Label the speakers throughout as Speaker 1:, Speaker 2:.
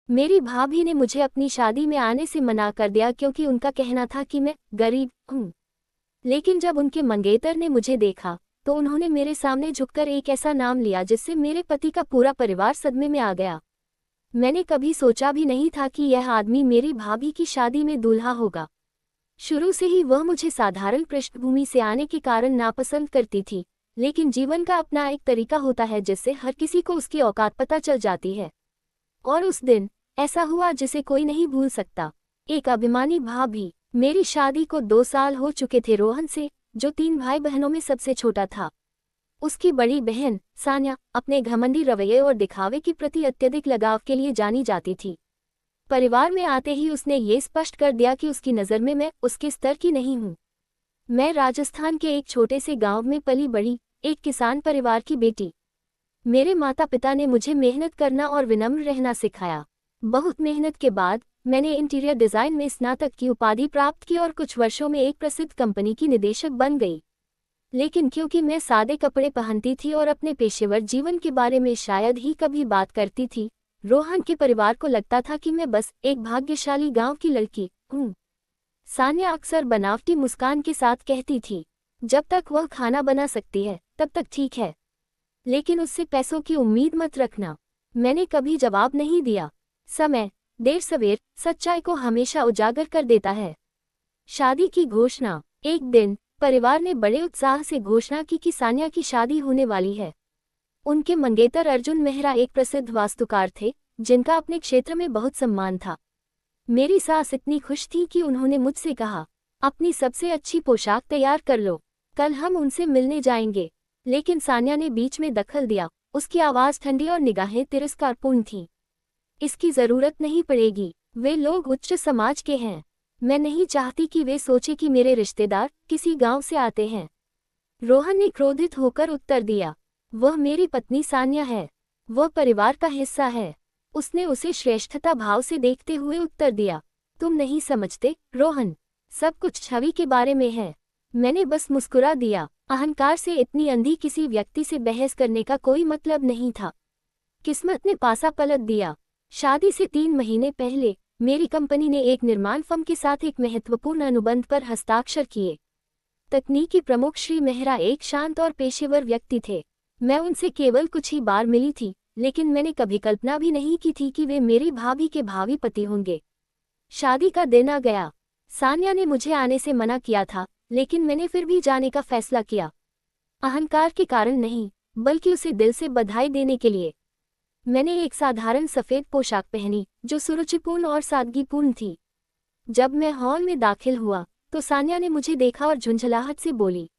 Speaker 1: मेरी भाभी ने मुझे अपनी शादी में आने से मना कर दिया क्योंकि उनका कहना था कि मैं गरीब हूँ। लेकिन जब उनके मंगेतर ने मुझे देखा तो उन्होंने मेरे सामने झुककर एक ऐसा नाम लिया जिससे मेरे पति का पूरा परिवार सदमे में आ गया। मैंने कभी सोचा भी नहीं था कि यह आदमी मेरी भाभी की शादी में दूल्हा होगा। शुरू से ही वह मुझे साधारण पृष्ठभूमि से आने के कारण नापसंद करती थी, लेकिन जीवन का अपना एक तरीका होता है जिससे हर किसी को उसकी औकात पता चल जाती है। और उस दिन ऐसा हुआ जिसे कोई नहीं भूल सकता। एक अभिमानी भाभी। मेरी शादी को 2 साल हो चुके थे रोहन से, जो 3 भाई बहनों में सबसे छोटा था। उसकी बड़ी बहन सान्या अपने घमंडी रवैये और दिखावे के प्रति अत्यधिक लगाव के लिए जानी जाती थी। परिवार में आते ही उसने ये स्पष्ट कर दिया कि उसकी नज़र में मैं उसके स्तर की नहीं हूँ। मैं राजस्थान के एक छोटे से गांव में पली बड़ी एक किसान परिवार की बेटी। मेरे माता पिता ने मुझे मेहनत करना और विनम्र रहना सिखाया। बहुत मेहनत के बाद मैंने इंटीरियर डिज़ाइन में स्नातक की उपाधि प्राप्त की और कुछ वर्षों में एक प्रसिद्ध कंपनी की निदेशक बन गई। लेकिन क्योंकि मैं सादे कपड़े पहनती थी और अपने पेशेवर जीवन के बारे में शायद ही कभी बात करती थी, रोहन के परिवार को लगता था कि मैं बस एक भाग्यशाली गांव की लड़की हूँ। सान्या अक्सर बनावटी मुस्कान के साथ कहती थी, जब तक वह खाना बना सकती है तब तक ठीक है, लेकिन उससे पैसों की उम्मीद मत रखना। मैंने कभी जवाब नहीं दिया। समय देर सवेर सच्चाई को हमेशा उजागर कर देता है। शादी की घोषणा। एक दिन परिवार ने बड़े उत्साह से घोषणा की कि सान्या की शादी होने वाली है। उनके मंगेतर अर्जुन मेहरा एक प्रसिद्ध वास्तुकार थे, जिनका अपने क्षेत्र में बहुत सम्मान था। मेरी सास इतनी खुश थी कि उन्होंने मुझसे कहा, अपनी सबसे अच्छी पोशाक तैयार कर लो, कल हम उनसे मिलने जाएंगे। लेकिन सान्या ने बीच में दखल दिया। उसकी आवाज़ ठंडी और निगाहें तिरस्कारपूर्ण थीं। इसकी जरूरत नहीं पड़ेगी, वे लोग उच्च समाज के हैं। मैं नहीं चाहती कि वे सोचे कि मेरे रिश्तेदार किसी गांव से आते हैं। रोहन ने क्रोधित होकर उत्तर दिया, वह मेरी पत्नी सान्या है, वह परिवार का हिस्सा है। उसने उसे श्रेष्ठता भाव से देखते हुए उत्तर दिया, तुम नहीं समझते रोहन, सब कुछ छवि के बारे में है। मैंने बस मुस्कुरा दिया। अहंकार से इतनी अंधी किसी व्यक्ति से बहस करने का कोई मतलब नहीं था। किस्मत ने पासा पलट दिया। शादी से 3 महीने पहले मेरी कंपनी ने एक निर्माण फर्म के साथ एक महत्वपूर्ण अनुबंध पर हस्ताक्षर किए। तकनीकी प्रमुख श्री मेहरा एक शांत और पेशेवर व्यक्ति थे। मैं उनसे केवल कुछ ही बार मिली थी, लेकिन मैंने कभी कल्पना भी नहीं की थी कि वे मेरी भाभी के भावी पति होंगे। शादी का दिन आ गया। सान्या ने मुझे आने से मना किया था, लेकिन मैंने फिर भी जाने का फैसला किया। अहंकार के कारण नहीं, बल्कि उसे दिल से बधाई देने के लिए। मैंने एक साधारण सफ़ेद पोशाक पहनी जो सुरुचिपूर्ण और सादगीपूर्ण थी। जब मैं हॉल में दाखिल हुआ तो सान्या ने मुझे देखा और झुंझलाहट से बोली,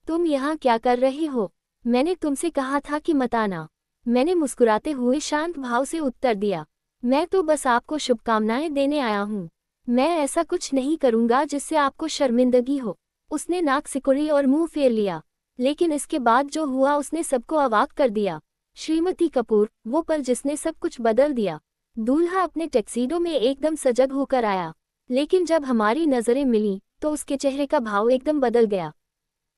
Speaker 1: तुम यहाँ क्या कर रहे हो? मैंने तुमसे कहा था कि मत आना। मैंने मुस्कुराते हुए शांत भाव से उत्तर दिया, मैं तो बस आपको शुभकामनाएं देने आया हूँ। मैं ऐसा कुछ नहीं करूँगा जिससे आपको शर्मिंदगी हो। उसने नाक सिकुड़ी और मुंह फेर लिया, लेकिन इसके बाद जो हुआ उसने सबको अवाक कर दिया। श्रीमती कपूर, वो पल जिसने सब कुछ बदल दिया। दूल्हा अपने टैक्सीडो में एकदम सजग होकर आया, लेकिन जब हमारी नज़रें मिलीं तो उसके चेहरे का भाव एकदम बदल गया।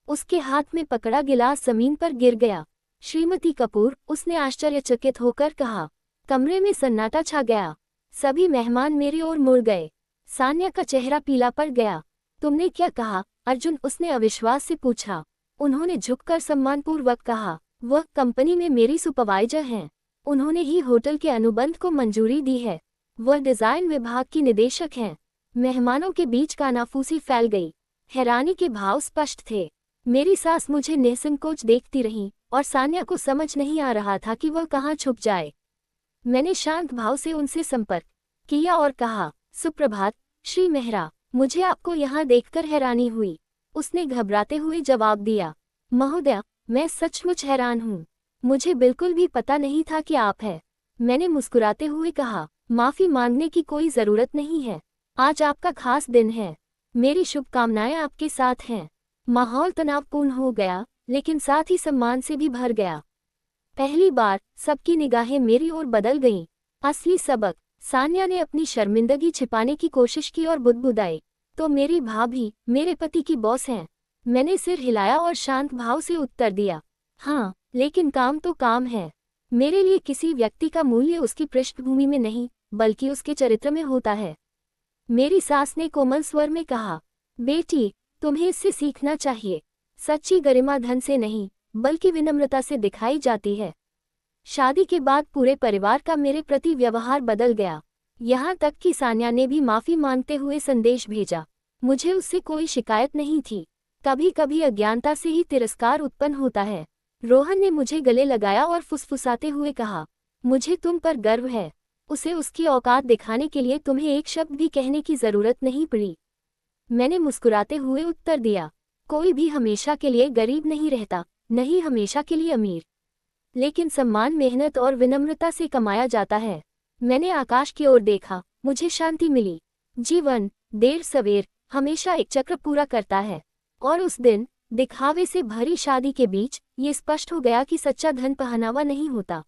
Speaker 1: उसके हाथ में पकड़ा गिलास जमीन पर गिर गया। श्रीमती कपूर, उसने आश्चर्यचकित होकर कहा। कमरे में सन्नाटा छा गया। सभी मेहमान मेरी ओर मुड़ गए। सान्या का चेहरा पीला पड़ गया। तुमने क्या कहा अर्जुन? उसने अविश्वास से पूछा। उन्होंने झुककर सम्मानपूर्वक कहा, वह कंपनी में मेरी सुपरवाइजर हैं। उन्होंने ही होटल के अनुबंध को मंजूरी दी है। वह डिज़ाइन विभाग की निदेशक हैं। मेहमानों के बीच कानाफूसी फैल गई। हैरानी के भाव स्पष्ट थे। मेरी सास मुझे निसंकोच देखती रही और सान्या को समझ नहीं आ रहा था कि वह कहाँ छुप जाए। मैंने शांत भाव से उनसे संपर्क किया और कहा, सुप्रभात श्री मेहरा, मुझे आपको यहाँ देखकर हैरानी हुई। उसने घबराते हुए जवाब दिया, महोदया, मैं सचमुच हैरान हूँ। मुझे बिल्कुल भी पता नहीं था कि आप हैं। मैंने मुस्कुराते हुए कहा, माफ़ी मांगने की कोई ज़रूरत नहीं है। आज आपका खास दिन है। मेरी शुभकामनाएं आपके साथ हैं। माहौल तनावपूर्ण हो गया, लेकिन साथ ही सम्मान से भी भर गया। पहली बार सबकी निगाहें मेरी ओर बदल गईं। असली सबक। सान्या ने अपनी शर्मिंदगी छिपाने की कोशिश की और बुदबुदाई, तो मेरी भाभी मेरे पति की बॉस हैं। मैंने सिर हिलाया और शांत भाव से उत्तर दिया, हाँ, लेकिन काम तो काम है। मेरे लिए किसी व्यक्ति का मूल्य उसकी पृष्ठभूमि में नहीं, बल्कि उसके चरित्र में होता है। मेरी सास ने कोमल स्वर में कहा, बेटी, तुम्हें इससे सीखना चाहिए। सच्ची गरिमा धन से नहीं, बल्कि विनम्रता से दिखाई जाती है। शादी के बाद पूरे परिवार का मेरे प्रति व्यवहार बदल गया। यहाँ तक कि सान्या ने भी माफी मांगते हुए संदेश भेजा। मुझे उससे कोई शिकायत नहीं थी। कभी कभी अज्ञानता से ही तिरस्कार उत्पन्न होता है। रोहन ने मुझे गले लगाया और फुसफुसाते हुए कहा, मुझे तुम पर गर्व है। उसे उसकी औकात दिखाने के लिए तुम्हें एक शब्द भी कहने की जरूरत नहीं पड़ी। मैंने मुस्कुराते हुए उत्तर दिया, कोई भी हमेशा के लिए गरीब नहीं रहता, नहीं हमेशा के लिए अमीर। लेकिन सम्मान मेहनत और विनम्रता से कमाया जाता है। मैंने आकाश की ओर देखा, मुझे शांति मिली। जीवन देर सवेर हमेशा एक चक्र पूरा करता है। और उस दिन दिखावे से भरी शादी के बीच ये स्पष्ट हो गया कि सच्चा धन पहनावा नहीं होता,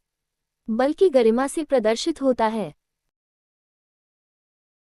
Speaker 1: बल्कि गरिमा से प्रदर्शित होता है।